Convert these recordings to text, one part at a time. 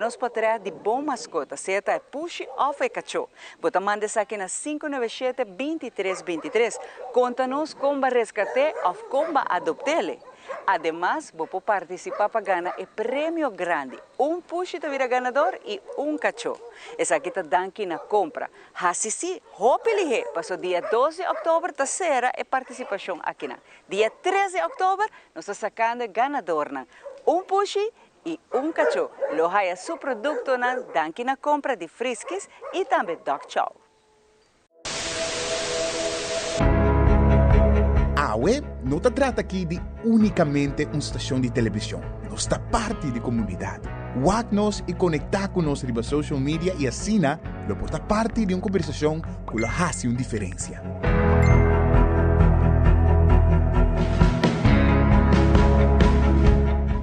Nos potrá de bom mascota, seja é push ou é cachorro. Bota manda aqui na 597-2323. Conta-nos como resgatar ou como adoptá-lo. Además, você pode participar para ganhar um prêmio grande. Push te vira ganador e cachorro. Essa aqui está dando na compra. Assim, hopelijk, passou dia 12 de outubro, terceira é participação aqui. Dia 13 de outubro, nós estamos sacando ganador. Push e cachorro. Lo haya su produto danki na compra de Friskies e também Dog Chow. A web não se trata aqui de unicamente uma estação de televisão. Nós está parte da comunidade. Wag-nos e conectar com nós riba social media e assim, lo porta parte de uma conversação que lo hace uma diferença.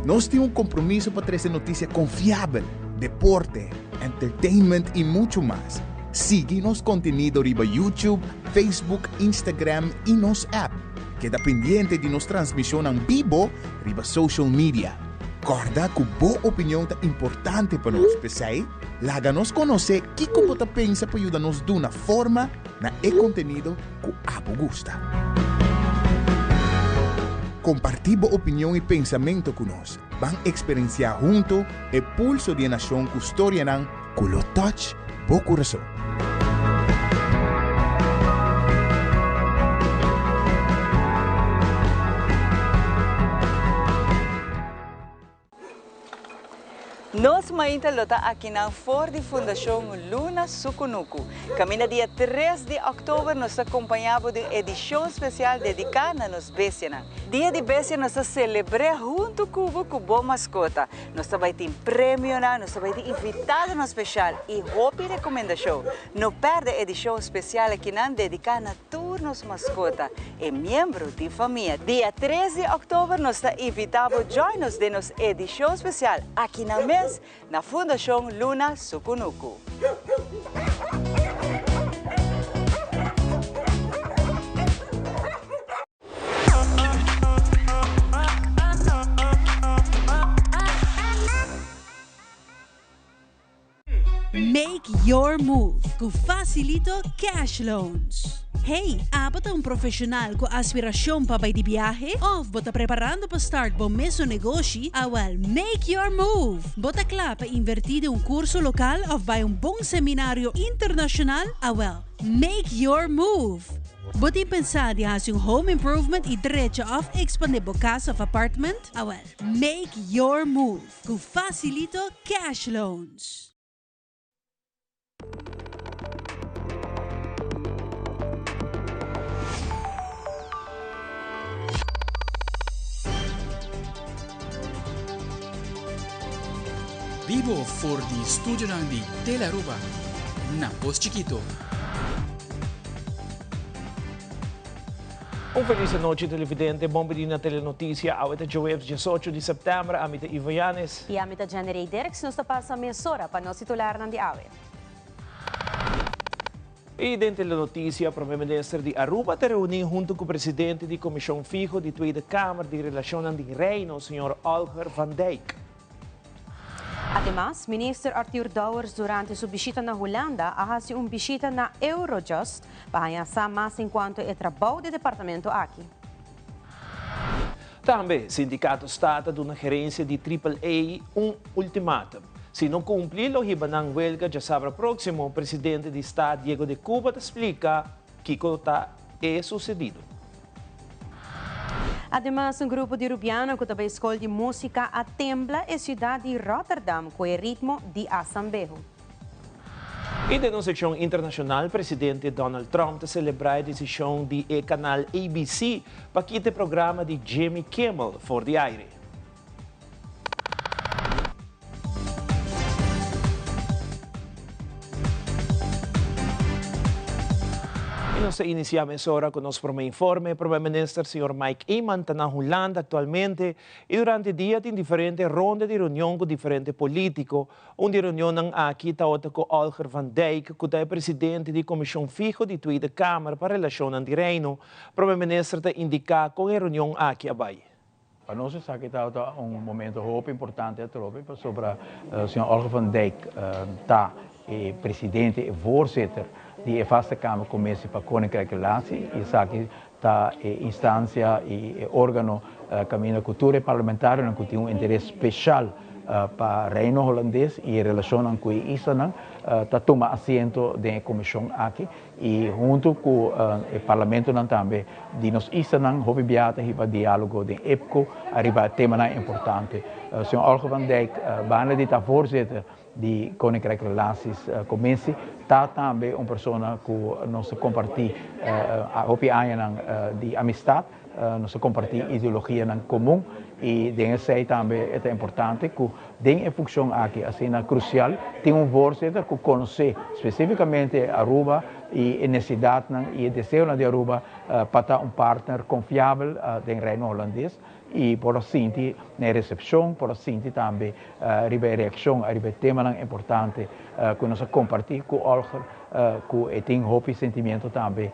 Nós temos um compromisso para trazer notícia confiável, deporte, entertainment e muito mais. Siga nosso conteúdo riba YouTube, Facebook, Instagram e nosso app. Queda pendiente de nossa transmissão em vivo riba social media. Corda que boa opinião é importante para nós, pessoal. Laga-nos conhecer o que você pensa para ajudar-nos de uma forma na conteúdo que abo gusta. Compartir boa opinião e pensamento conosco. Vamos experienciar junto o pulso de nação que história com o touch do coração. Nós ainda lota aqui na Ford Fundação Luna Sukunuku. Camina dia 3 de outubro, nós acompanhamos de edição especial dedicada a nos bestias. Dia de bestias nós celebramos junto com o boa mascota. Nós também temos prêmio, nós também temos invitado no especial e roupa recomendação. Não perde a edição especial aqui dedicada a turnos mascota e membro de família. Dia 13 de outubro nós invitamos join-nos de nossa edição especial aqui na mesa na Fundação Luna Sukunuku. Make your move com Facilito Cash Loans. Hey, bota um profissional com aspiração para ir de viagem ou bota preparando para start bom mesmo negócio? Well, make your move. Bota claro para invertir em curso local ou vai bom seminário internacional? Well, make your move. Bota pensar em fazer home improvement e direito of expandir a casa ou apartment? Well, make your move com Facilito Cash Loans. Vivo for di studio di Telaruba, na Post Chiquito. Feliz noite, televidente. Bom dia na Telenotícia. Aweta Joeves, 18 de setembro. Amita Ivo Yanes. E amita Janery Dereks, nos passa a mesora para nós titular ng diawe. E dentro da notícia, o Primeiro-Ministro de Aruba te reuniu junto com o presidente da Comissão Fijo da Tweede Câmara de Relação de Reino, o Sr. Alger van Dijk. Además, Minister Arthur Douwers durante sua visita na Holanda ahasi bisita na Eurojust para mais enquanto é trabalho do departamento aqui. Também, o sindicato está dando gerência de AAA ultimatum. Se não cumprir o hibanang huelga, já sabe próximo, o presidente do Estado, Diego de Cuba, te explica o que está sucedido. Además, grupo de Rubiano que também escolhe música a Tembla e cidade de Rotterdam com o ritmo de Assambejo. E na seção internacional, o presidente Donald Trump celebra a decisão do canal ABC para quitar o programa de Jimmy Kimmel fora de aire. E nós iniciamos agora com o nosso primeiro informe. O Primeiro-Ministro, Sr. Mike Eman, está na Holanda atualmente e durante o dia tem diferentes rondas de reunião com diferentes políticos. Uma reunião aqui está com Alger van Dijk, que é presidente da Comissão Fijo da Tweede Câmara para a Relação de Reino. O Primeiro-Ministro está indicado com a reunião aqui abaixo. Para nós isso aqui está momento muito importante sobre o senhor Olga van Dijk, tá presidente e voorzitter die vaste Kamer Commissie para Koninkrijke Relatie. Isso aqui está instância e órgão caminho cultura parlamentar que tem interesse especial para o Reino Holandês e em relação com isso está tomando assento da comissão aqui e junto com o Parlamento também de nós isso não houve para diálogo de EPCO arriba tema importante. O senhor Olga van Dijk, bana de voorzitter de Koninkrijke Relaties Commissie, está também uma pessoa que nós compartilhamos a opinião de amistade, nós compartilhamos ideologia comum e dessa também é importante que tem a função aqui assim crucial tem voorzitter que conhece especificamente Aruba e a necessidade e o desejo de Aruba para partner confiável do Reino Holandês e por assim na recepção, por assim também a reação, a tema importante que nós compartilhamos com Olga, que tem hope e sentimento também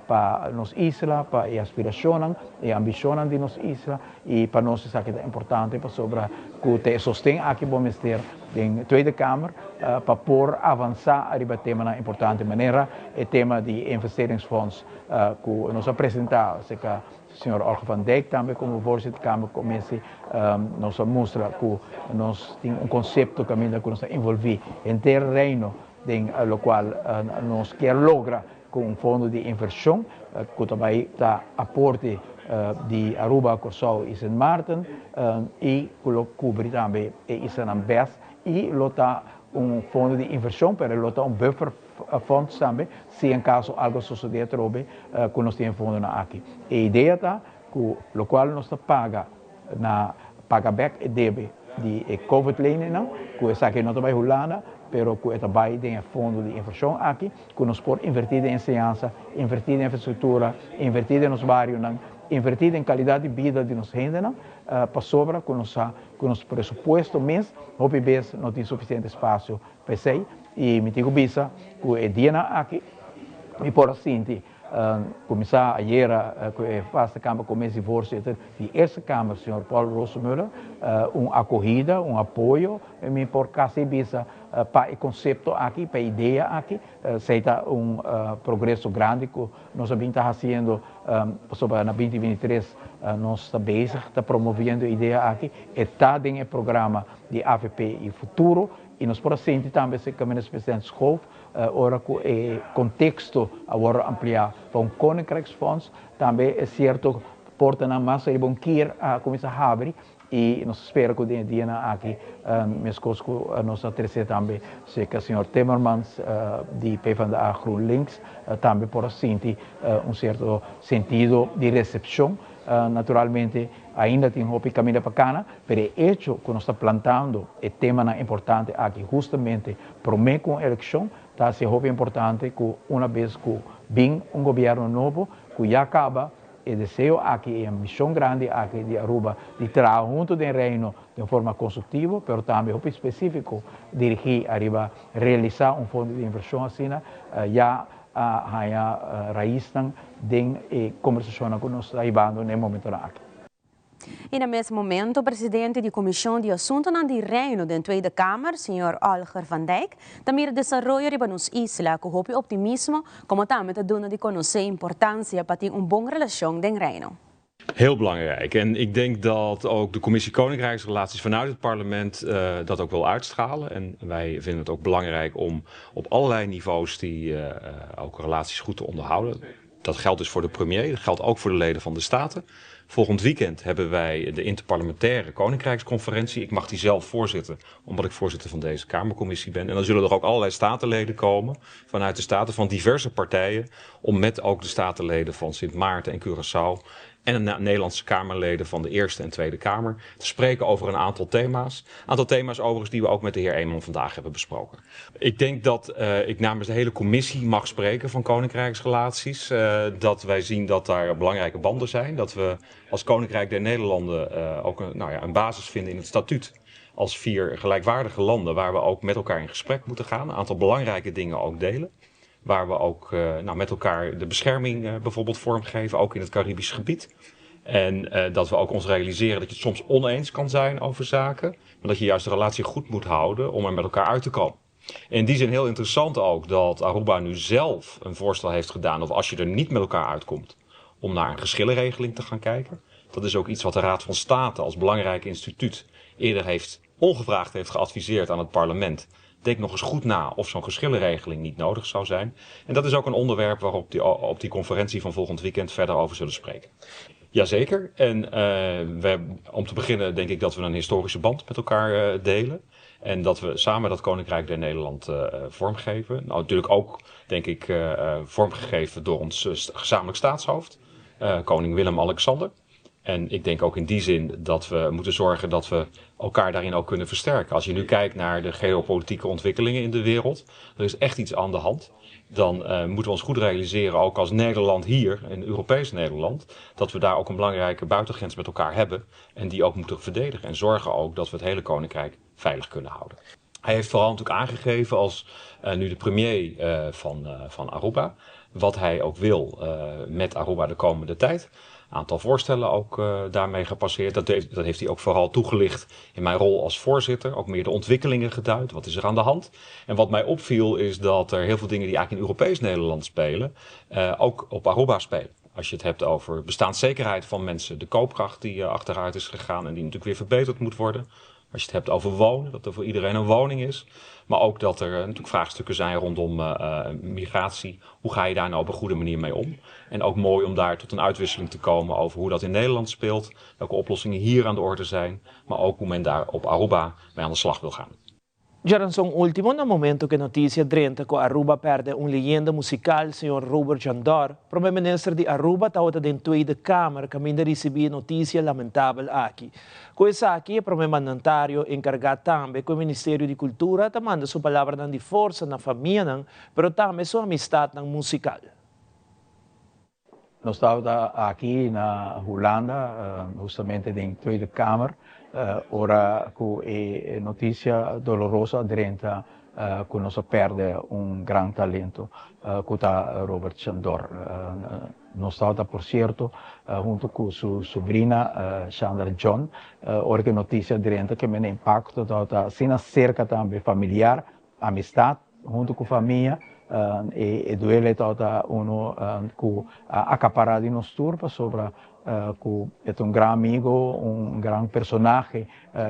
para nos isla, para a aspiração e a ambição de nos isla e para nós isso aqui é importante para sobre que te sostém aqui bom ministério da Tweede Kamer para por avançar a tema importante maneira o tema de investeringsfonds que nós apresentamos o senhor Olga van Dijk também como voorzitter da Kamer Commissie nos mostra que nós temos conceito que nós envolver em terreno no qual nós queremos lograr com fundo de inversão que também está aporte de Aruba, Curaçao e Sint Maarten e que cobre também isso na BES e lota fundo de inversão para lota buffer fonds também se em caso algo suceder trobe que nós temos fundo aqui. A ideia está que o qual nós paga na pagaback debe de COVID-lane não que essa aqui não vai rolar pero que também tem fundo de inversão aqui que nós pode invertir em ciência, invertir em infraestrutura, invertir nos bairros, invertir em qualidade de vida de nos gente para sobra com nosso pressuposto mês, obviamente não tem suficiente espaço para isso e me digo bisa que é dia aqui e por assim começar ayer que faz a Câmara Comissão voorzitter de essa Câmara, o senhor Paulo Rosemüller, acolhida, apoio, me por casi bisa para o conceito aqui, para a ideia aqui, seita progresso grande que nós estamos fazendo sobre na 2023 nós estamos promovendo a ideia aqui, está em programa de AVP e futuro e nós por assim também se caminha especialmente schoof ora que o contexto agora ampliar para Koninkrijksfonds também é certo porta na massa e bom keer a começar a abrir e nós esperamos que o dia aqui minhas coisas que nós terceira também se que o senhor Timmermans de PvdA GroenLinks também por assim certo sentido de recepção naturalmente ainda tem um caminho bacana, mas o hecho que nós estamos plantando é tema importante aqui, justamente para mim com a eleição, está sendo importante que uma vez que vem governo novo, que já acaba, o desejo aqui é uma missão grande aqui de Aruba, de trabalhar junto do Reino de forma construtiva, mas também específico, dirigir arriba, realizar fundo de inversão assim, já a raiz de conversação que nós estamos levando no momento aqui. E no mesmo momento, o presidente da Comissão de Assuntos do Reino da Tweede Kamer, Sr. Olga van Dijk, também desenvolve para nos isla com hoop optimismo, como também te doen de conhecer a importância para ter boa relação com o Reino. Heel belangrijk en ik denk dat ook de Commissie Koninkrijksrelaties vanuit het parlement dat ook wil uitstralen. En wij vinden het ook belangrijk om op allerlei niveaus die ook relaties goed te onderhouden. Dat geldt dus voor de premier, dat geldt ook voor de leden van de Staten. Volgend weekend hebben wij de Interparlementaire Koninkrijksconferentie. Ik mag die zelf voorzitten, omdat ik voorzitter van deze Kamercommissie ben. En dan zullen er ook allerlei statenleden komen vanuit de Staten van diverse partijen. Om met ook de statenleden van Sint Maarten en Curaçao en de Nederlandse Kamerleden van de Eerste en Tweede Kamer te spreken over een aantal thema's. Een aantal thema's overigens die we ook met de heer Eeman vandaag hebben besproken. Ik denk dat ik namens de hele commissie mag spreken van Koninkrijksrelaties. Dat wij zien dat daar belangrijke banden zijn. Dat we als Koninkrijk der Nederlanden ook een basis vinden in het statuut. Als 4 gelijkwaardige landen waar we ook met elkaar in gesprek moeten gaan. Een aantal belangrijke dingen ook delen. Waar we ook met elkaar de bescherming bijvoorbeeld vormgeven, ook in het Caribisch gebied. En dat we ook ons realiseren dat je het soms oneens kan zijn over zaken, maar dat je juist de relatie goed moet houden om er met elkaar uit te komen. In die zin heel interessant ook dat Aruba nu zelf een voorstel heeft gedaan, of als je er niet met elkaar uitkomt, om naar een geschillenregeling te gaan kijken. Dat is ook iets wat de Raad van State als belangrijk instituut eerder ongevraagd heeft geadviseerd aan het parlement. Denk nog eens goed na of zo'n geschillenregeling niet nodig zou zijn. En dat is ook een onderwerp waarop op die conferentie van volgend weekend verder over zullen spreken. Jazeker. En om te beginnen denk ik dat we een historische band met elkaar delen. En dat we samen dat Koninkrijk der Nederland vormgeven. Nou, natuurlijk ook, denk ik, vormgegeven door ons gezamenlijk staatshoofd, koning Willem-Alexander. En ik denk ook in die zin dat we moeten zorgen dat we elkaar daarin ook kunnen versterken. Als je nu kijkt naar de geopolitieke ontwikkelingen in de wereld, er is echt iets aan de hand. Dan moeten we ons goed realiseren, ook als Nederland hier, in Europees Nederland, dat we daar ook een belangrijke buitengrens met elkaar hebben. En die ook moeten verdedigen en zorgen ook dat we het hele Koninkrijk veilig kunnen houden. Hij heeft vooral natuurlijk aangegeven als nu de premier van Aruba, wat hij ook wil met Aruba de komende tijd. Een aantal voorstellen ook daarmee gepasseerd. Dat heeft hij ook vooral toegelicht in mijn rol als voorzitter. Ook meer de ontwikkelingen geduid. Wat is er aan de hand? En wat mij opviel is dat er heel veel dingen die eigenlijk in Europees Nederland spelen, ook op Aruba spelen. Als je het hebt over bestaanszekerheid van mensen, de koopkracht die achteruit is gegaan en die natuurlijk weer verbeterd moet worden. Als je het hebt over wonen, dat er voor iedereen een woning is. Maar ook dat er natuurlijk vraagstukken zijn rondom migratie. Hoe ga je daar nou op een goede manier mee om? En ook mooi om daar tot een uitwisseling te komen over hoe dat in Nederland speelt. Welke oplossingen hier aan de orde zijn. Maar ook hoe men daar op Aruba mee aan de slag wil gaan. Ya son último no momento que noticia drenta que Aruba perde leyenda musical, senhor Robert Jandor, primeiro-ministro de Aruba estava da Tweede Câmara, caminho de receber notícia lamentável aqui. Com isso aqui, o primeiro mandatário encarregado também com o Ministério de Cultura, manda sua palavra de força na família, mas também sua amistade musical. Nós estávamos aqui na Holanda, justamente na Tweede Câmara. Ora com a notícia dolorosa drenta que nós perde grande talento que está Robert Jandor. Nós estávamos, por certo, junto com sua sobrinha Chandra John, ora que a notícia drenta que me impacto está sendo cerca também familiar, amistade, junto com a família. E duele tota uno que acaparado in turpa sobre que é gran amigo, gran personaje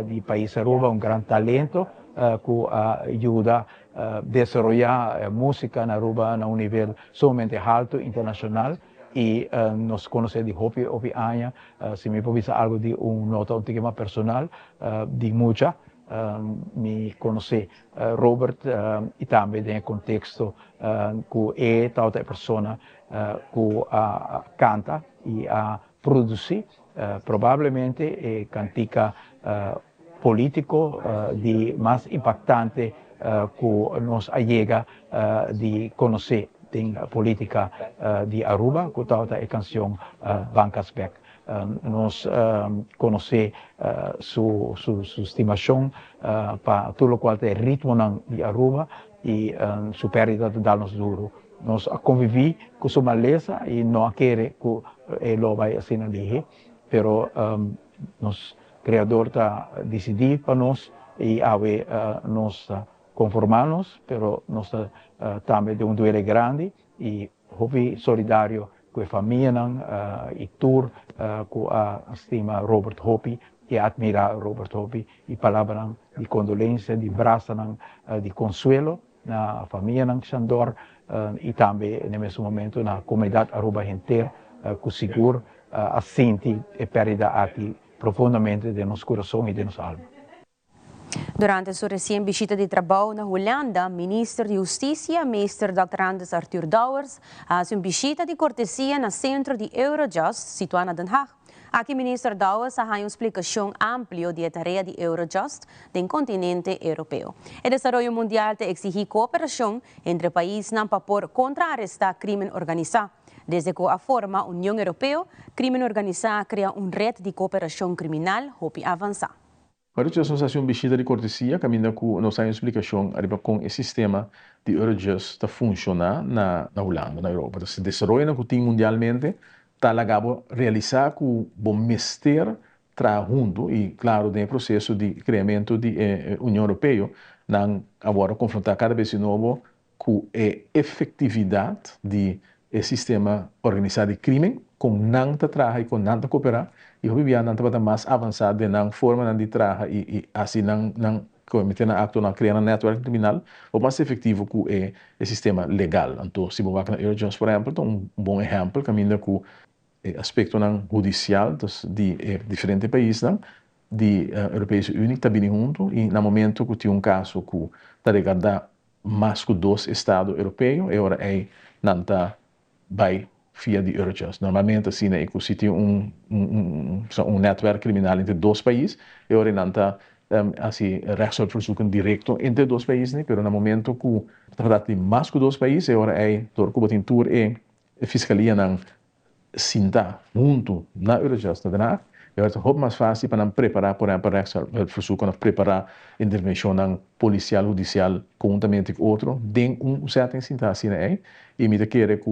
di país Aruba, gran talento que ajuda a desarrollar música en Aruba a nivel sumamente alto internacional. Y nos conoce de hopi años, si me puede decir algo de nota un tema personal, de mucha. Me conoce Robert e também no contexto que é tal pessoa que canta e produz, provavelmente é cantica político de mais impactante que nos chega de conhecer a política de Aruba, que tal é a canção Bancas Beck. Nós conhecemos sua estimação para tudo o qual é ritmo de Aruba e sua perda de dar-nos duro. Nós convivemos com sua maleza e não queremos que ele vai assim ali, mas nosso Criador está decidido para nós e nós conformamos, mas nós também de duelo grande e solidário com a família e tour com a estima Robert Hopi e admira Robert Hopi e palavra de condolência, de braço, de consuelo na família Jandor e também no mesmo momento na comunidade Aruba inteira que seguro assente e perda aqui profundamente de nosso coração e de nossa alma. Durante sua recente visita de trabalho na Holanda, o ministro de Justiça, Mr. Dr. Anders Arthur Douwers, fez uma visita de cortesia no centro de Eurojust, situado em Den Haag. Aqui, o ministro Douwers ha uma explicação ampla da tarefa de Eurojust no continente europeu. O desenvolvimento mundial te exige cooperação entre países para contrarrestar crime organizado. Desde que a forma União Europeia, crime organizado cria rede de cooperação criminal que avança. Para a associação visita de cortesia, caminha com nossa explicação arriba com o sistema de Eurojust está funcionar na Holanda, na Europa. Se desenvolve mundialmente, talagabo realizar com bom mister junto e claro no processo de criamento da União Europeia não agora confrontar cada vez de novo com a efetividade do sistema organizado de crime com não trabalhar e com não cooperar e hoje não está mais avançado de não forma de trabalhar e assim não cometer acto não criar um network criminal ou mais efetivo com o sistema legal. Então se você vai na Eurojust por exemplo bom exemplo caminho com aspecto não judicial de diferentes países de Europeia Unie está vindo junto e no momento que tem caso que está ligado mais que 2 estados europeus e agora não está vai via de Eurojust. Normalmente assim que se tem network criminal entre 2 países e agora não está assim rechtsverzoeken direto entre 2 países, mas no momento que está de mais que 2 países e agora door que tem tour a fiscalia não sinta junto na Eurojust daarna. É mais fácil para preparar por exemplo rechtsverzoeken of preparar intervenção policial judicial conjuntamente com outro tem certa sintaxe e me querer que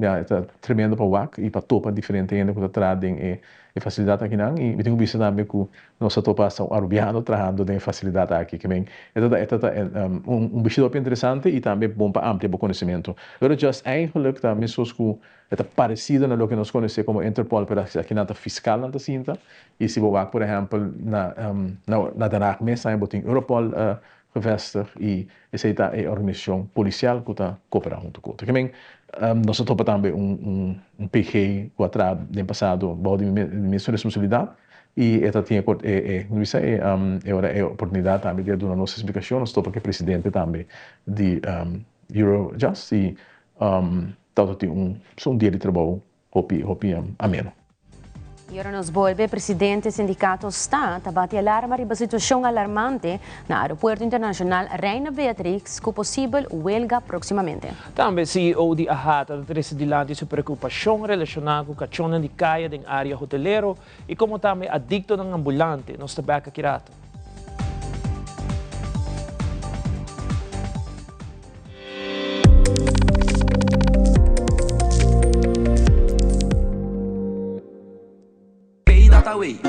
é tremendo para o e para topa diferente ainda que trazem e facilidade aqui não e me tenho visto também que nós topamos arabiano trabalhando tem facilidade aqui que bem é bicho interessante e também bom para ampliar o conhecimento. Eurojust eigenlijk também pessoas que é parecido no que nós conhecemos como Interpol, mas aqui não fiscal não cinta e se você por exemplo na Danach mesmo tem Europol gevestigd e essa é a organização policial que está cooperando junto com. Também nós topamos também PG que atrás no passado de missão de responsabilidade e esta tinha agora é a oportunidade também de dar a nossa explicação. Nós topamos que o presidente também de Eurojust e todo tem dia de trabalho ameno. E agora nos volve, presidente do sindicato está bate alarma sobre a situação alarmante no aeroporto internacional Reina Beatrix, com possível huelga proximamente. Também CEO de AHATA traz adiante sua preocupação relacionada com a caixona de caia na área hotelero e como também adicto ng ambulante nos tabaka kirato. Away.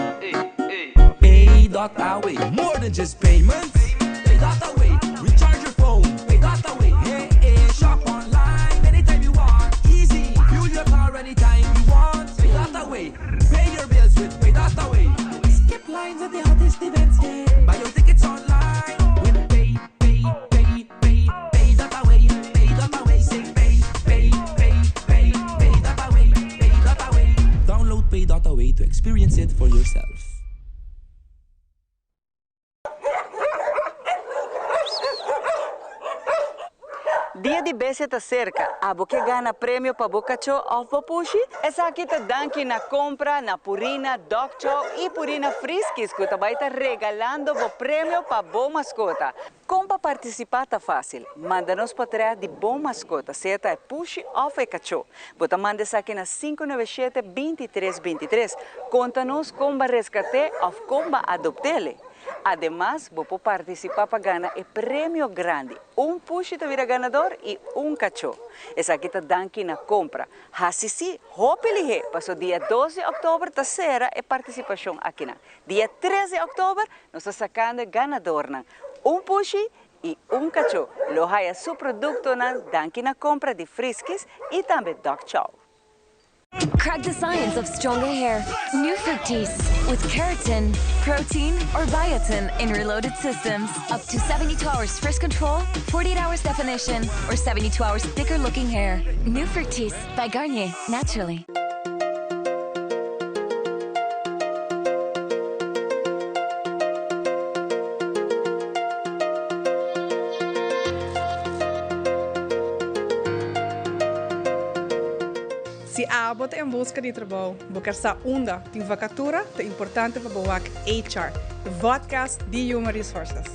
Pay.away. More than just payments. Pay.away. Recharge your phone. Pay.away. Hey, shop online anytime you want. Easy. Fuel your car anytime you want. Pay.away. Pay your bills with Pay.away. Skip lines at the hottest events. Buy your tickets online with Pay.away. Pay.away. Say Pay.away. Download Pay.away to experience it for yourself. Dia de bese está cerca. Abo que gana prêmio para Bocacho of Popushi? Essa aqui tá danke na compra na Purina Dog Chow e Purina Friskies que também está regalando o prêmio para boa mascota. Como para participar tá fácil. Manda-nos para trás de boa mascota. Se é Pushi of Cacho. Bota manda essa aqui na 597-2323. Conta-nos como resgatar ou como adoptá-lo. Además, vou participar para ganhar o prêmio grande. Pushi te vira ganador e cachorro. Essa aqui está danke na compra. Hasisi, hopelihe. Passou dia 12 de outubro, terceira é participação aqui. Dia 13 de outubro, nós estamos sacando ganador. Pushi e cachorro. Lohaya seu produto na danke na compra de Friskies e também Dog Chow. Crack the science of stronger hair. New Fructis with keratin, protein, or biotin in reloaded systems. Up to 72 hours frizz control, 48 hours definition, or 72 hours thicker looking hair. New Fructis by Garnier, naturally. Se abot em busca de trabalho, buscar sa onda tem vacatura, é importante para boa HR, the podcast de Human Resources.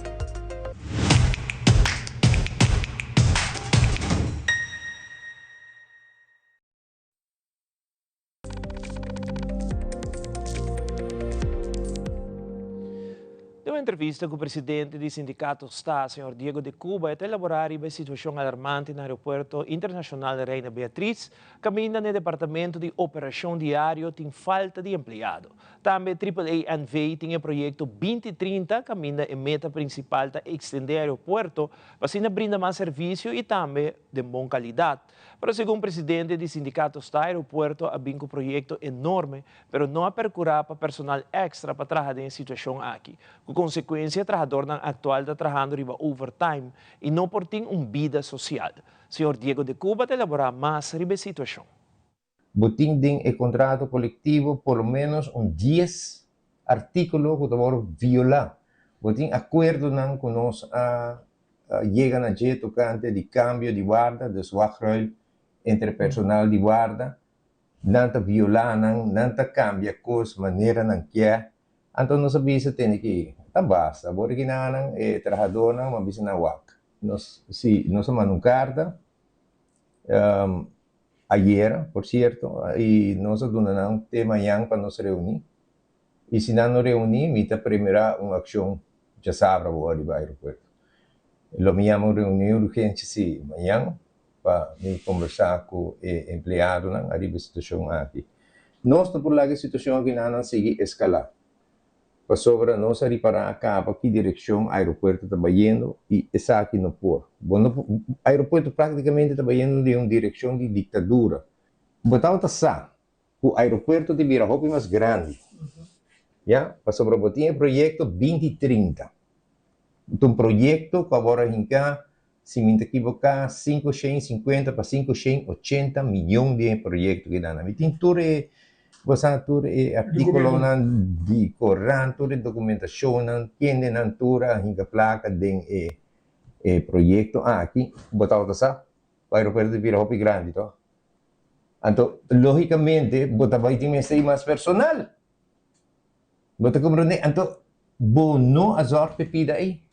entrevista com o presidente do sindicato STA, senhor Diego de Cuba, é elaborar a situação alarmante no aeroporto internacional de Reina Beatriz, caminha no departamento de operação diário, tem falta de empregado. Também AAA ANVEI tem o projeto 2030, caminha em meta principal para estender o aeroporto, para brindar mais serviço e também de boa qualidade. Pero segundo o presidente do sindicato STA, o aeroporto ha um projeto enorme, mas não há percurar para personal extra para trabalhar em situação aqui. Com consequência, o trabalhador atual está trabalhando overtime e não por ter vida social. Senhor Diego de Cuba te elaborar mais sobre a situação. Botim tem o contrato coletivo, por lo menos 10 artículos que vão violar. Botim acordo com nós chega na jet tocante de cambio de guarda, de swachruil entre personal de guarda, não violar, não cambia coisa, maneira não quer. Então, nós sabemos que tem basta. Agora que não é trabalhador, não avisa na WAC. Nós mandamos carta, ayer, por certo, e nós donamos até amanhã para nos reunir. E se não nos reunir, mita primeira uma ação, já sabe, o aeroporto. Lo me llamo reunião urgente se amanhã para me conversar com o empregado na a situação aqui. Nós por lá a situação aqui não segue escalar. Para sobre nós reparar acaba que direção o aeroporto está indo e essa aqui não pode. O aeroporto praticamente está indo de uma direção de ditadura. Botar o taça, o aeroporto de vira roupa mais grande. Já, para sobre o projeto 2030. Um projeto que agora a se me equivocar, 550 para 580 milhões de projetos que dá. Tem tudo artículo de corrente, tudo documentação, tiene natura, hinga placa de projeto. Aqui, botar o sa, o aeroporto de vira grande, to. Então, logicamente, botar vai ter mais personal. Botar como então, bono as horas pepida aí.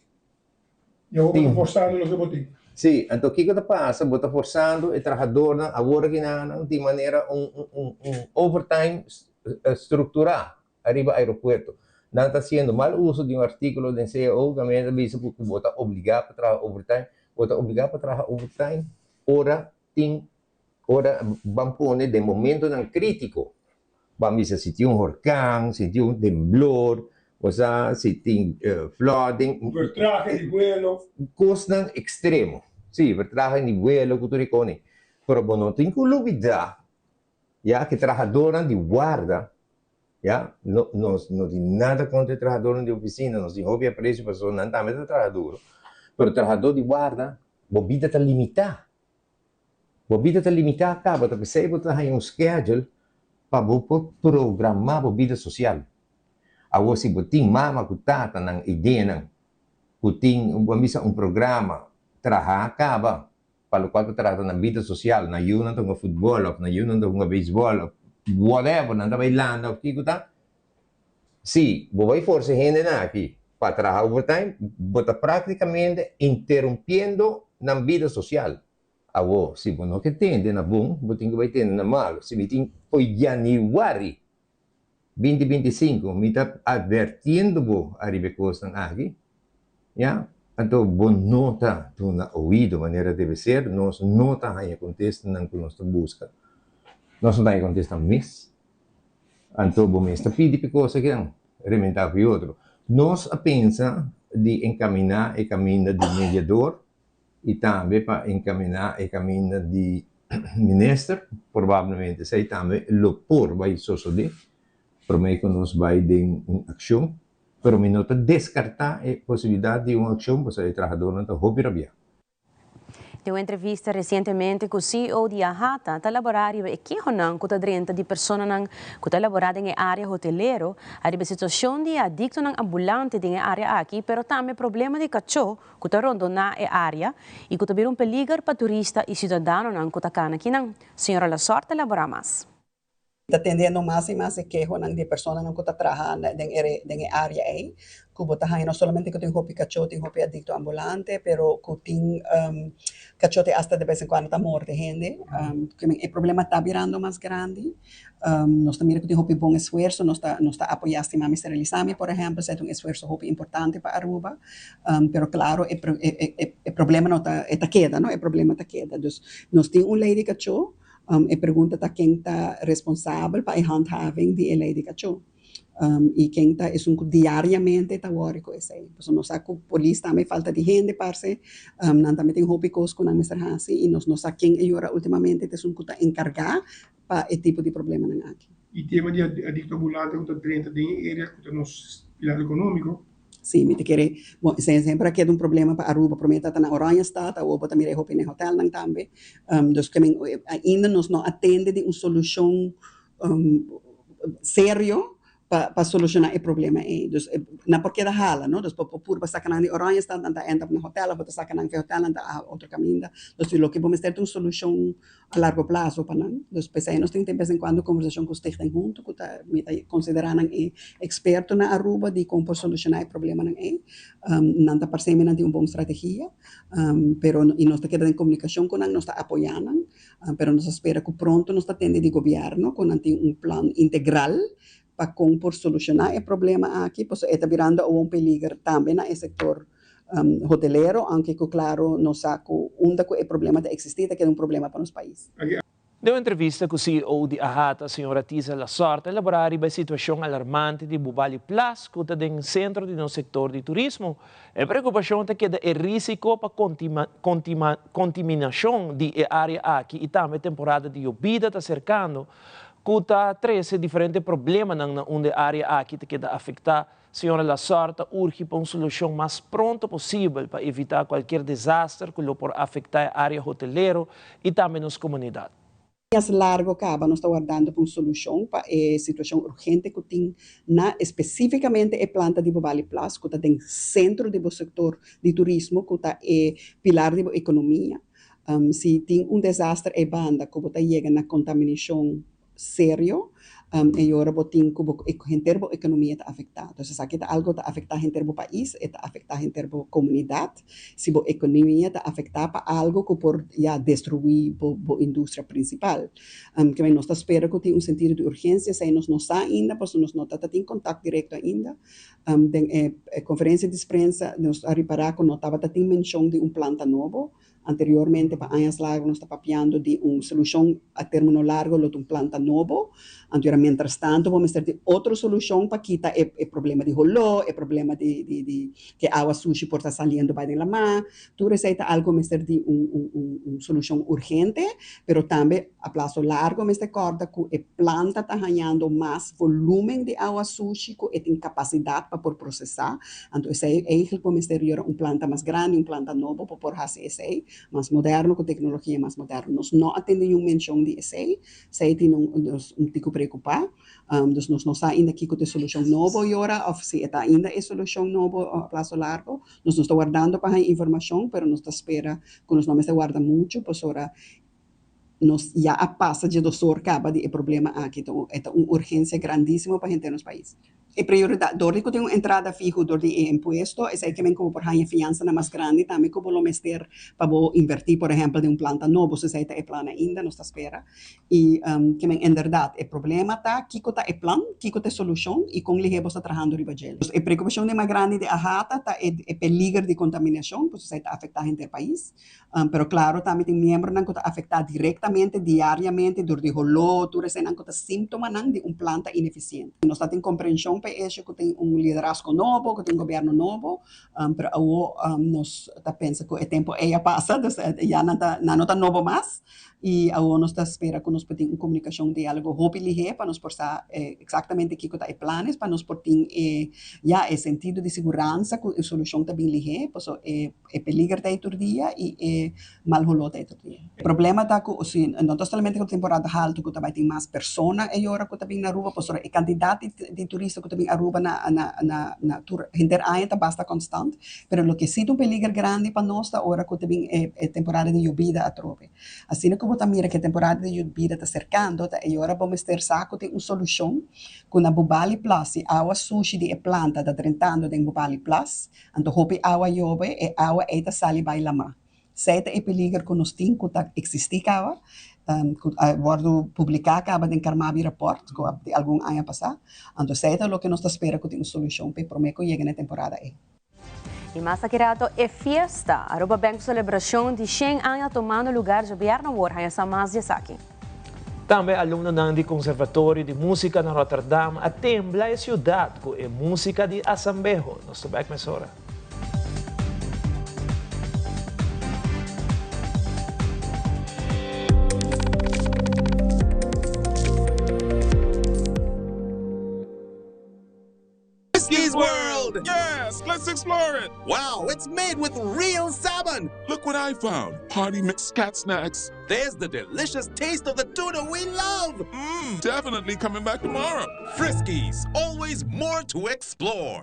Eu vou forçando no que botim. Sim, então o que está passando? Está forçando o trabalhador agora que não de maneira overtime estrutural arriba ao aeroporto. Não está sendo mal uso de artículo de CEO que me avisa que está obrigado para trabalhar overtime, está obrigado para trabalhar overtime. Ora vamos pôr de momento não crítico. Vamos se tem huracão, se tem temblor, se tem flooding. Vertragen de vuelo. Cosas extremo. Sí, vertragen de vuelo, que tu reconoces. Pero no tem que olvidar, ya, que trabajadores de guarda, ya, no tem nada contra trabajadores de oficina, no tem obvio preço para pessoas não também trabajador. Pero trabajador de guarda, a vida está limitada. A vida está limitada, acaba, porque se você tem um schedule para programar a vida social. Agora, se você tem mama que está na ideia, que tem um programa, trabalhar acaba, para o qual trata na vida social, na yun ng futebol, na yun ng baseball, whatever, na bailando, o que está. Se você força gente aqui para trabalhar overtime, você praticamente interrompendo na vida social. Agora, se você não entende na bom, você vai ter na mal. Se você tem foi January 2025, me está advertindo a ribecosta aqui, já? Então, bom nota tu na ouvido maneira deve ser, nós nota aí contesta não que nós busca, nós não aí contesta mês, então bom mês pede por coisa que não rementar para outro, nós a pensa de encaminhar o caminho de mediador e também para encaminhar o caminho de ministro, provavelmente sei também o por vai suceder. Prometo que nós vai ter uma ação, mas me nota descartar a possibilidade de uma ação para o trabalhador não está hobby. Deu entrevista recentemente com o CEO de AHATA, está elaborando e que honan com 30 de pessoas que está elaborada em área hotelero, a situação de adicto nang ambulante em área aqui, pero também problema de cachorro que está rondando na área e que está um perigo para turista e cidadão nang que está cana aqui nang. Senhora La Sorte elabora mais. Está atendendo mais e mais queixas de pessoas que estão trabalhando na área aí, Kubo tahan no solamente que tem hopi cachote, hopi adicto ambulante, pero que tem cachote hasta de vez em quando tá morte gente. Que o problema está virando mais grande. Nós também que tem hopi bom esforço, nós está apoiando a esterilizame, por exemplo, é um esforço hopi importante para Aruba. Pero claro, o problema não tá queda, não? O problema tá queda. Dus nós tem lei de cachote. E pergunta tá quem está responsável para a handhaving de lei de cachote. E quem está diariamente está worried com isso aí. Então, nós sabemos que a polícia também falta de gente, parce. Nós também temos hobby com a Mr. Hassi. E nós sabemos quem agora ultimamente está encarregado para esse tipo de problema aqui. E tema de adicto ambulante, que está dentro da área, que está no pilar econômico. Sim, me te querer. Bom, sempre que é um problema para Aruba, prometa estar na Oranha State, ou para também hopi no hotel não também. Então, ainda nós não atende de uma solução sério para solucionar o problema aí. Então, não porque da hala, não? Então, por passar que na Oranha State, não entra no hotel, para passar que na hotel, não está outro caminho. Então, o que vamos ter uma solução a largo prazo para nós. Então, pensei, nós temos de vez em quando conversação com os técnicos junto, que está considerando experto na Aruba de como solucionar o problema aí. Não está parecendo que tem uma boa estratégia, pero e nós está quedando em comunicação com nós, nós está apoiando, pero nós espera que pronto nós está tendo de governo com um plano integral para como solucionar o problema aqui, pois está virando um perigo também no setor hotelero, aunque claro, não saco onde o problema está existindo, que é um problema para os países. Deu entrevista com o CEO de AHATA, a senhora Tisa Lasorte, elaborar a situação alarmante de Bubali Plus, que está no centro do setor de turismo. A preocupação é que o risco para contaminação de área aqui e também a temporada de llovida está cercando, que 13 diferentes problemas onde a área aqui que afeta. Senhora Lasorte urge para uma solução mais pronto possível para evitar qualquer desastre que pode afetar a área hotelera e também as comunidades. A largo acaba, nós estamos guardando para uma solução para a situação urgente que tem especificamente a planta de Bubali Plus, que está no centro do setor de turismo, que está pilar da economia. Se tem desastre em banda, que está chegando na contaminação sério, e agora botin em termos de economia está afetado. Então, se aqui algo está afetado em termos do país, está afetado em termos da comunidade. Se a economia está afetada para algo que pode destruir a indústria principal. Que nós esperamos que tenha sentido de urgência, se nós não está ainda, porque nós não estamos em contato direto ainda. A conferência de imprensa, nós reparamos que não estava tendo menção de planta novo. Anteriormente, para anos largos, nós estamos papiando de uma solução a término largo, de planta novo. Agora, mientras tanto, vamos ter outra solução para quitar o problema de rolô, o problema de que a água sushi por estar saindo para dentro da mar. Tudo isso é algo mais de uma solução urgente, mas também a prazo largo, mas recorda que a planta está ganhando mais volume de água sushi, que tem capacidade para processar. Então, isso é que vamos ter uma planta mais grande, uma planta nova, para por fazer isso aí. Mais moderno, com tecnologia mais moderna. Nós não atendemos uma menção de ESEI, ESEI tem tico preocupar, nós não estamos ainda aqui com a solução nova agora, ou se está ainda a solução nova a prazo largo, nós não estamos guardando para a informação, mas nós esperamos que nós não estamos guardando muito, pois agora nós já passa de dosor acaba de problema aqui, então é uma urgência grandíssima para a gente nos países. A prioridade, dor que tem uma entrada fija do imposto, é que como por aí a fiança mais grande, também como vamos ter para invertir, por exemplo, de planta nova, se é plano ainda, nós espera. E que em verdade, o problema está, que está o plano, que está a solução, e com ele está trabalhando riba gel. A preocupação mais grande de AHATA está o perigo de contaminação, porque isso está afetando o país. Pero claro, também tem membros que estão afetados diretamente, diariamente, durante o rolô, tudo isso está síntoma de planta ineficiente. Nós estamos em compreensão que tem liderazgo novo, que tem governo novo, mas nós pensamos que o tempo já passa, já não está novo mais, e agora nós esperamos que nós podemos uma comunicação, diálogo, roupa para nós passar exatamente o que está em planos, para nós poder já o sentido de segurança, que a solução está bem ligada, porque é perigo todo dia e mal rolou todo dia. O problema está que, não somente com a temporada alta, que também tem mais pessoas agora que estão na rua, porque a quantidade de turistas que também Aruba na hinteraan tá basta constant, pero lo que sí um peligro grande para nós tá hora que também é temporada de lluvia a trope. Assim como tá mira que a temporada de lluvia tá cercando, tá e agora vamos ter saco tem uma solução com na Bubali Plus, a água sushi de planta tá tratando de Bubali Plus, então hope água lluvia e água eta sali vai lama. Sete é peligro que nós tem que tá existir cá. Wordt publicar acaba de Carmabi report de algum ano passado. Então, é o que nós espera que tenha uma solução para prometer que chegue na temporada aí. E mais aqui é fiesta. Aruba Bank celebração de 100 anos tomando lugar de Bierna Warha essa mais de aqui. Também aluno do Conservatório de Música na Rotterdam atembla a cidade com a música de Asambejo. Nós estamos mais hora. Whiskey's World! Yes, let's explore it! Wow, it's made with real salmon! Look what I found. Party mixed cat snacks. There's the delicious taste of the tuna we love! Definitely coming back tomorrow. Friskies, always more to explore.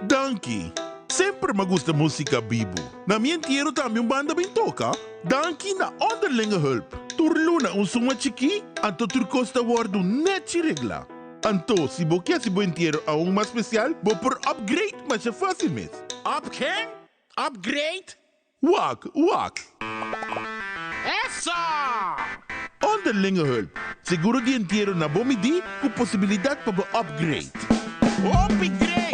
Danke. Sempre me gusta música bibo. Na minha entierro também banda bem toca. Danke na onderlinge hulp. Turluna suma chiqui, anto turcosta wardu net regla. Anto, si bo quer si bo entierro a mais especial, bo por upgrade, mas é fácil mesmo. Upgrade? Upgrade? Wak. Essa! Onderlinge hulp. Seguro de entierro na bomidi, com possibilidade para upgrade. Upgrade!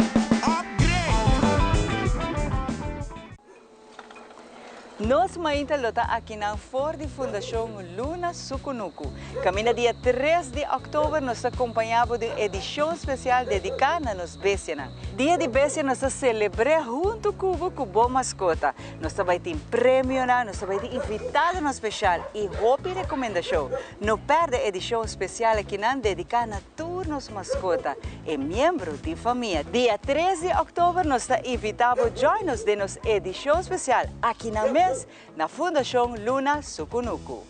Nós ainda lota aqui na Ford Fundação Luna Sukunuku. Camina dia 3 de outubro, nós acompanhamos de edição especial dedicada nos Bessiana. Dia de Bessiana, nós celebramos junto com o Boa Mascota. Nós também temos prêmio, nós também temos invitado no especial e roupa e recomendação. Não perde a edição especial aqui na dedicada a turnos mascota e membro de família. Dia 13 de outubro, nós invitamos a join-nos de nossa edição especial aqui na mesa na Fundação Luna Sukunuku.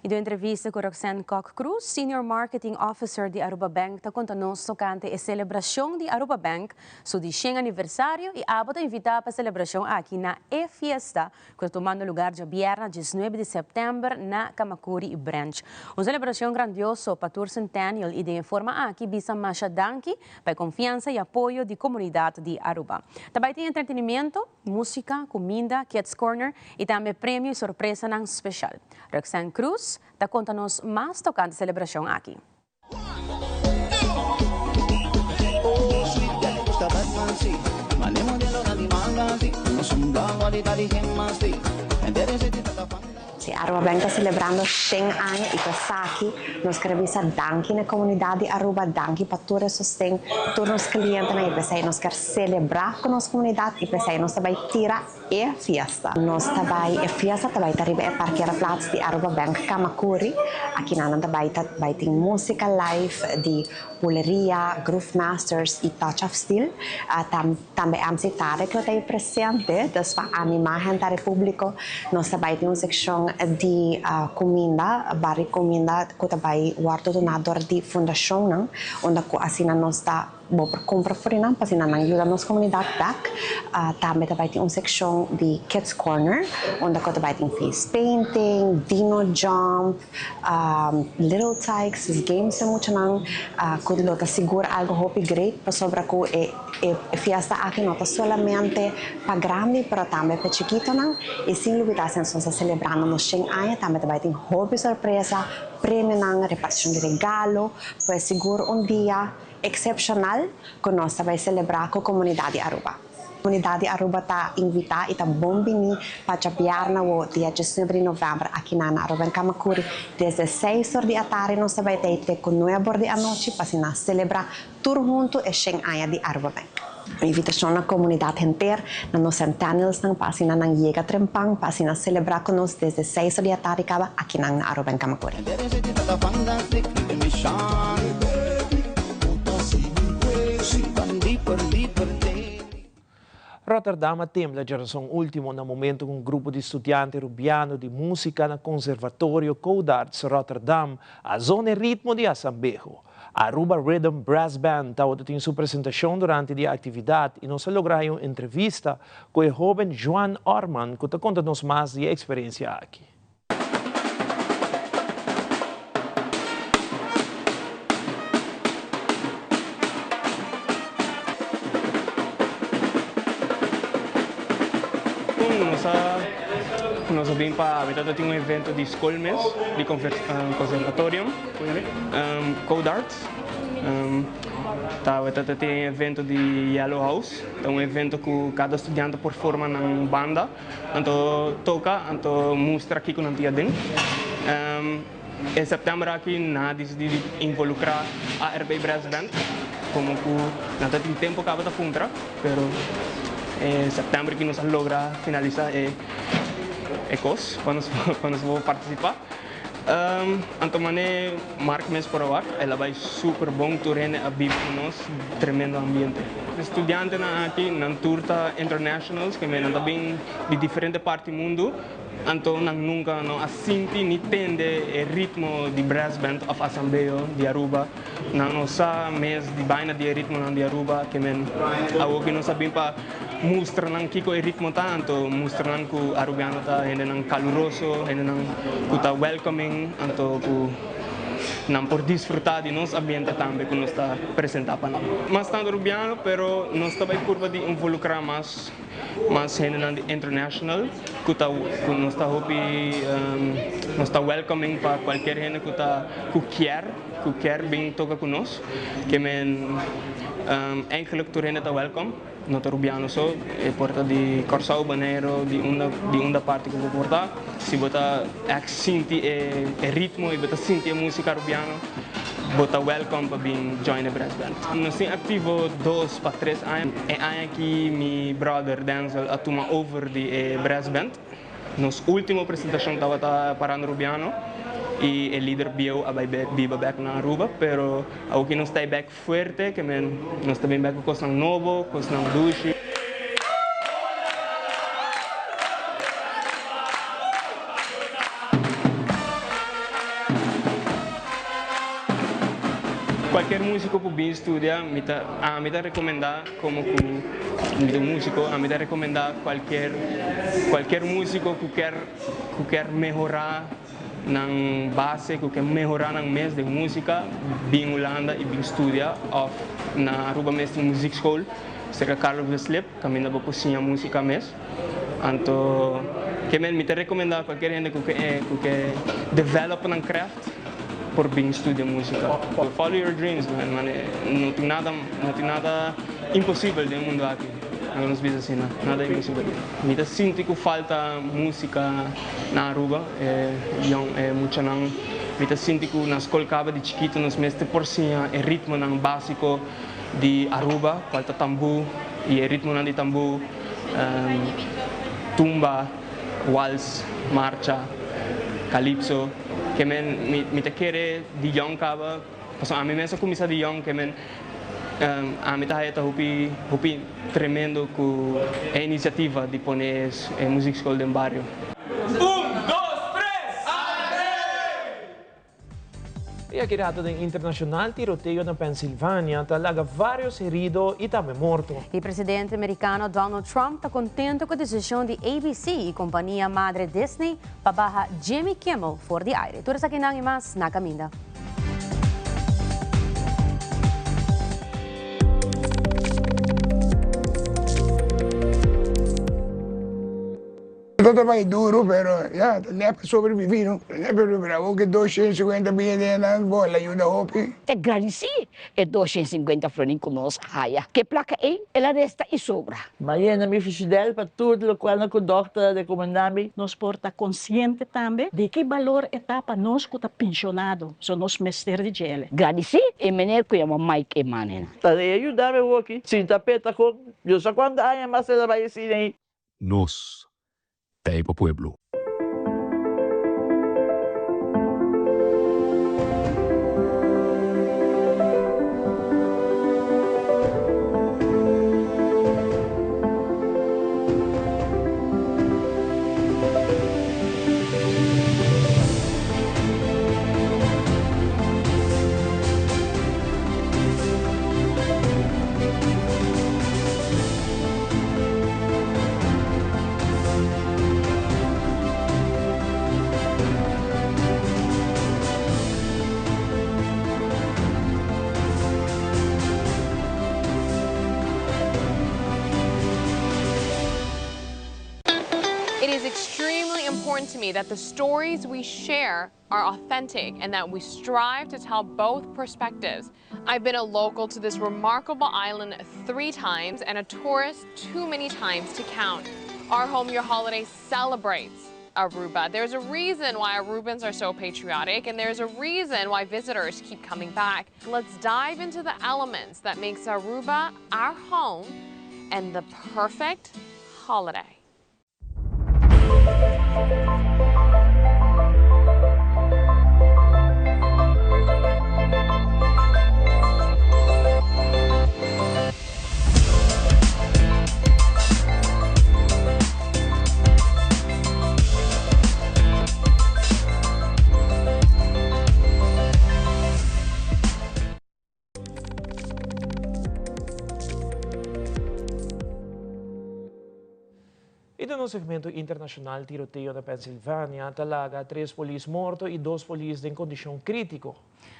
E do entrevista com Roxanne Koch Cruz, Senior Marketing Officer de Aruba Bank, está contando tocante a celebração de Aruba Bank, seu 100 aniversário, e a está invitada para a celebração aqui na E-Fiesta, que está tomando lugar de viernes 19 de setembro na Kamakuri Branch. Uma celebração grandiosa para o centennial e de informa aqui bisa masha danki para confiança e apoio da comunidade de Aruba. Também tem entretenimento, música, comida, Kids Corner e também prêmio e surpresa não especial. Roxanne Cruz está contando-nos mais tocante a celebração aqui. Se Aruba Bank está celebrando 100 anos e passar aqui, nós queremos danki na comunidade Aruba, danki para todo o sustento, todos os clientes e pensei nós queremos celebrar com a nossa comunidade e pensei nós também tirar a festa. Nós também a festa também arriba a parqueira plaats de Aruba Bank Kamakuri, aqui na também tem música live de Buleria, Groove Masters e Touch of Steel. Também a cidade que está presente, das para animar o público, nós também temos uma secção de comida, barra comida, que também o donador de fundação, onde assim nós está compra fora para na ajuda nossa comunidade back. Também tem uma seção de Kids Corner, onde tem face painting, dino jump, little tykes, games muito não, quando lota segura algo hopi great, para sobre que é fiesta aqui não solamente para grande, para também para chiquito não, e sem dúvida sensação celebrando no Xingai, também tem hobby surpresa, prêmio não, repartição de regalo, para seguro dia excepcional que nós vai celebrar com a comunidade Aruba. A comunidade Aruba está invitada e está bombini para chapear no dia 19 de novembro aqui na Aruba em Kamakuri. Desde 6 horas da tarde nós vai ter com 9 horas da noite para celebrar tudo junto e Xingai de Aruba Bank. A invitação na comunidade inteira, na nos centennials, para não chegar trempang, para celebrar conosco desde 6 horas da tarde aqui na Aruba em Kamakuri. Rotterdam tem a geração última no momento com um grupo de estudantes rubianos de música no Conservatório Codarts Rotterdam, a zona ritmo de Assambejo. A Aruba Rhythm Brass Band tem sua apresentação durante a atividade e nós logramos uma entrevista com o jovem Joan Orman, que conta-nos mais de experiência aqui. Nós vimos para ter um evento de escolas, de conservatório, Codarts. Tem um evento de Yellow House, um evento que cada estudante forma uma banda, então toca, então mostra aqui com a tia dentro. Em setembro aqui nós decidimos involucrar a RB Brass Band, como que não tem tempo que acaba de fundar, mas em setembro que nós logra finalizar ecos para nós vamos participar. Então, Mark mês para lá, ela vai super bom turene a viver com nós, tremendo ambiente. Estudantes aqui na Turta Internationals, que me também de diferentes partes do mundo, então nunca não assiste nem entende o ritmo de brass band of Assembleia de Aruba, não nossa mês de baina de ritmo de Aruba, que me algo que não sabemos para mostrar que o ritmo tanto, mostrar que o arubiano está caloroso, está welcoming, então não por desfrutar de nosso ambiente também que nós está apresentando. Mas tanto arubiano, pero nós também curva de involucrar mais gente internacional, que nós está nós está welcoming para qualquer gente que quer vir tocar conosco, que eigenlijk toerende está welcome. Not Rubiano so, e porta di Corsao Banero di una parte che può portare, si bota senti e ritmo e bota senti a musica rubiano, bota welcome per being join the brass band. Nós temos ativo 2 para 3 anos e aqui meu brother Denzel a tomar over di brass band. Nos última apresentação estava para Rubiano e o líder bio a viva back na Aruba, pero aqui não está back forte, que nós também back com coisa novo, coisa duche. Qualquer músico que vem estudar, me dá recomendar como músico, me dá recomendar qualquer músico que quer melhorar na base, que quer melhorar na mês de música, vem Holanda e vem estudar na Aruba Mestre Music School, será Carlos Veslip, que me dá para cozinhar música mês. Então, que me dá recomendar qualquer gente que quer develop na craft, por bem estudar música. Follow your dreams, man. Não tem nada impossível no mundo aqui. Não nos diz assim, nada impossível. Me sinto que falta música na Aruba, muito não. Me sinto que na escola acaba de chiquito nos mestre por cima o ritmo não básico de Aruba, falta tambu e o ritmo não de tambu, tumba, waltz, marcha, calypso. Que me te quer de young caba, a mim mesmo começa de young que a mim tá hupi tremendo com a iniciativa de pôr a music school do barrio. 1, 2, 3, E akirato ng internasyonal tiroteo ng Pennsylvania, talaga vários heridos e também morto. O presidente americano Donald Trump está contente com a decisão de ABC e companhia madre Disney para barra Jimmy Kimmel for the aire. Tudo isso aqui não e mais na caminda. Todo país duro, pero ya, tenía para sobrevivir, ¿no? Pero bravo que 250 millones de bola ayuda a Hopi. Te agradeci e 250 florins conosco, Raya. Que placa é? Ela resta e sobra. Mariana, mi fidel para tudo o qual na conduta de comandante nos porta consciente também de que valor está para nós que está pensionado, são nós mestres de gele. Agradeci e menino que chama Mike Emanuel. Tare ajudar-me aqui. Sim, tapeta com. Eu só quando há mais ela vai assim. Nos. Taipo Pueblo. It is extremely important to me that the stories we share are authentic and that we strive to tell both perspectives. I've been a local to this remarkable island 3 times and a tourist too many times to count. Our Home Your Holiday celebrates Aruba. There's a reason why Arubans are so patriotic, and there's a reason why visitors keep coming back. Let's dive into the elements that makes Aruba our home and the perfect holiday. Ito no segmento internacional tiroteo na Pennsylvania, talaga 3 polis morto e 2 polis em condição crítico.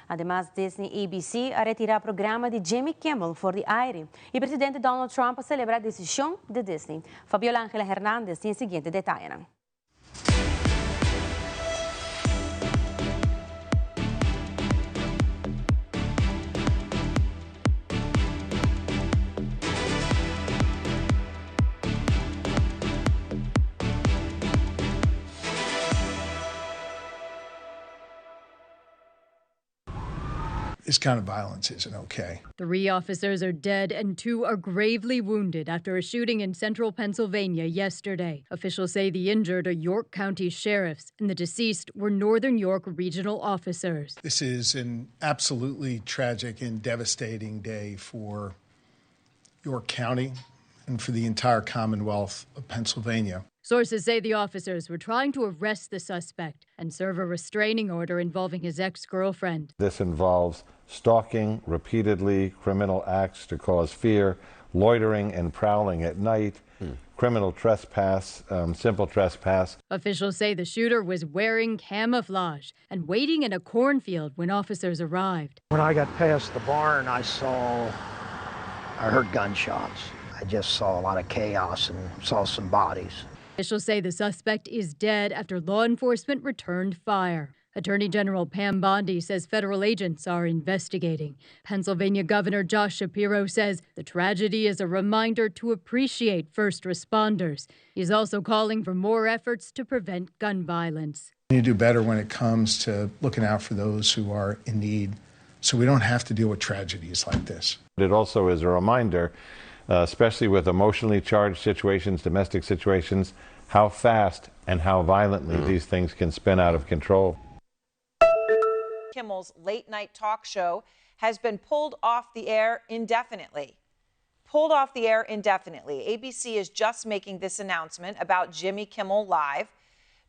Además, Disney ABC a retirar o programa de Jimmy Kimmel for the aire. E o presidente Donald Trump a celebrar a decisão de Disney. Fabiola Ángela Hernández tem o seguinte detalhe. This kind of violence isn't okay. 3 officers are dead and 2 are gravely wounded after a shooting in central Pennsylvania yesterday. Officials say the injured are York County sheriffs and the deceased were Northern York regional officers. This is an absolutely tragic and devastating day for York County and for the entire Commonwealth of Pennsylvania. Sources say the officers were trying to arrest the suspect and serve a restraining order involving his ex-girlfriend. This involves stalking repeatedly, criminal acts to cause fear, loitering and prowling at night, criminal trespass, simple trespass. Officials say the shooter was wearing camouflage and waiting in a cornfield when officers arrived. When I got past the barn, I heard gunshots. I just saw a lot of chaos and saw some bodies. Officials say the suspect is dead after law enforcement returned fire. Attorney General Pam Bondi says federal agents are investigating. Pennsylvania Governor Josh Shapiro says the tragedy is a reminder to appreciate first responders. He's also calling for more efforts to prevent gun violence. We need to do better when it comes to looking out for those who are in need so we don't have to deal with tragedies like this. It also is a reminder, especially with emotionally charged situations, domestic situations, how fast and how violently these things can spin out of control. Kimmel's late-night talk show has been pulled off the air indefinitely. Pulled off the air indefinitely. ABC is just making this announcement about Jimmy Kimmel Live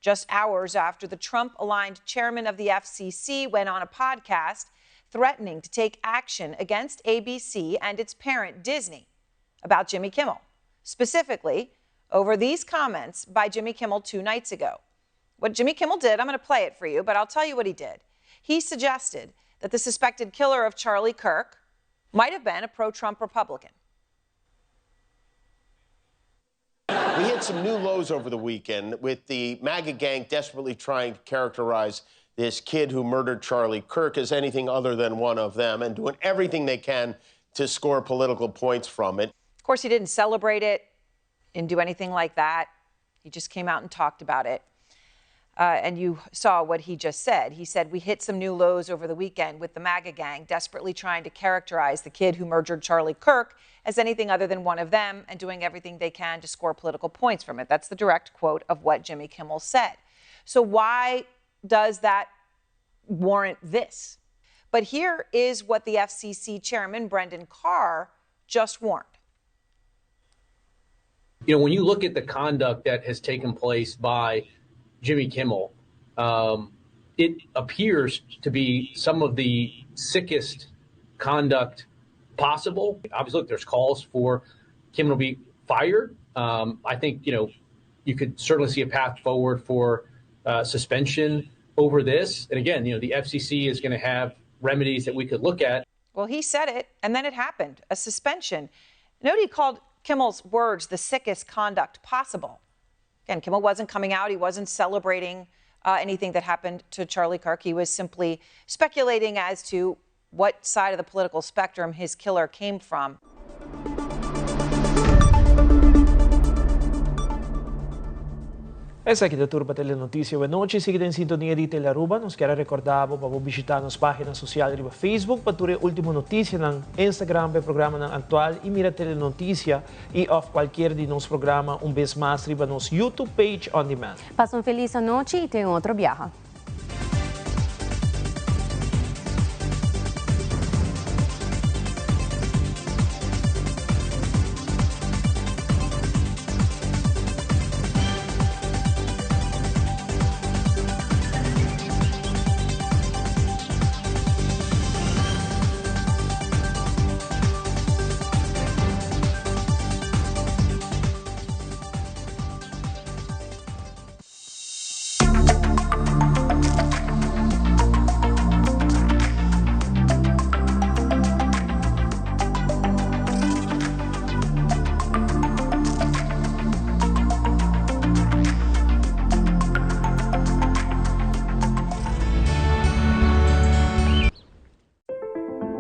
just hours after the Trump-aligned chairman of the FCC went on a podcast threatening to take action against ABC and its parent, Disney, about Jimmy Kimmel, specifically over these comments by Jimmy Kimmel 2 nights ago. What Jimmy Kimmel did, I'm going to play it for you, but I'll tell you what he did. He suggested that the suspected killer of Charlie Kirk might have been a pro-Trump Republican. We hit some new lows over the weekend with the MAGA gang desperately trying to characterize this kid who murdered Charlie Kirk as anything other than one of them and doing everything they can to score political points from it. Of course, he didn't celebrate it, didn't do anything like that. He just came out and talked about it. And you saw what he just said. He said, we hit some new lows over the weekend with the MAGA gang desperately trying to characterize the kid who murdered Charlie Kirk as anything other than one of them and doing everything they can to score political points from it. That's the direct quote of what Jimmy Kimmel said. So why does that warrant this? But here is what the FCC chairman, Brendan Carr, just warned. You know, when you look at the conduct that has taken place by Jimmy Kimmel, it appears to be some of the sickest conduct possible. Obviously, look, there's calls for Kimmel to be fired. I think, you know, you could certainly see a path forward for suspension over this. And again, you know, the FCC is going to have remedies that we could look at. Well, he said it, and then it happened, a suspension. Note he called Kimmel's words the sickest conduct possible. Again, Kimmel wasn't coming out. He wasn't celebrating anything that happened to Charlie Kirk. He was simply speculating as to what side of the political spectrum his killer came from. Essa aqui da Turba Telenotícia. Boa noite. Siga em sintonia de Telearuba. Nos quero recordar para visitar nossa página social de Facebook para ter a última notícia no Instagram, para o programa atual e mira Telenotícia e off qualquer de nosso programa vez mais para nosso YouTube page on demand. Passa uma feliz noite e tenha outro viaje.